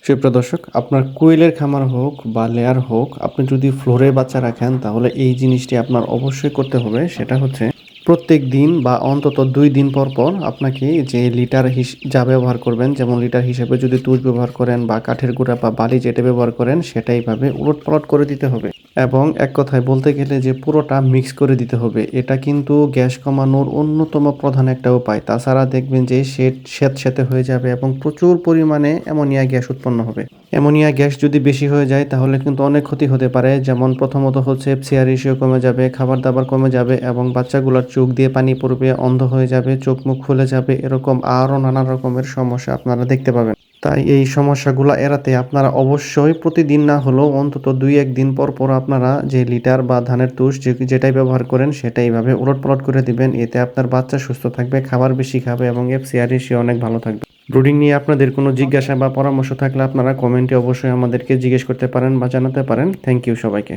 সুপ্রিয় দর্শক, আপনার কোয়েলের খামার হোক বা লেয়ার হোক, আপনি যদি ফ্লোরে বাচ্চা রাখেন তাহলে এই জিনিসটি আপনার অবশ্যই করতে হবে। সেটা হচ্ছে প্রত্যেক দিন বা অন্তত ২ দিন পর, পর আপনাকে যে লিটার যা ব্যবহার করবেন, যেমন লিটার হিসেবে যদি তুষ ব্যবহার করেন বা কাঠের গুঁড়া বা বালি যেটা ব্যবহার করেন সেটা এইভাবে উলটপালট করে দিতে হবে। এবং এক কথায় বলতে গেলে যে পুরোটা মিক্স করে দিতে হবে। এটা কিন্তু গ্যাস কমানোর অন্যতম প্রধান একটা উপায়। তাছাড়া দেখবেন যে স্যাঁতসেঁতে হয়ে যাবে এবং প্রচুর পরিমাণে অ্যামোনিয়া গ্যাস উৎপন্ন হবে। অ্যামোনিয়া গ্যাস যদি বেশি হয়ে যায় তাহলে কিন্তু অনেক ক্ষতি হতে পারে। যেমন প্রথমত হচ্ছে FCR রেশিও কমে যাবে, খাবার-দাবার কমে যাবে এবং বাচ্চাগুলোর চোখ দিয়ে পানি পড়বে, অন্ধ হয়ে যাবে, চোখ মুখ ফুলে যাবে। এরকম আরও নানা রকমের সমস্যা আপনারা দেখতে পাবেন। তাই এই সমস্যাগুলো এড়াতে আপনারা অবশ্যই প্রতিদিন না হলেও অন্তত ২-১ দিন পর, পর আপনারা যে লিটার বা ধানের তুষ যেটাই ব্যবহার করেন সেটা এইভাবে উলটপালট করে দিবেন। এতে আপনার বাচ্চা সুস্থ থাকবে, খাবার বেশি খাবে এবং FCR রেশিও অনেক ভালো থাকবে। ব্রুডিং নিয়ে আপনাদের কোনো জিজ্ঞাসা বা পরামর্শ থাকলে আপনারা কমেন্টে অবশ্যই আমাদেরকে জিজ্ঞেস করতে পারেন বা জানাতে পারেন। থ্যাংক ইউ সবাইকে।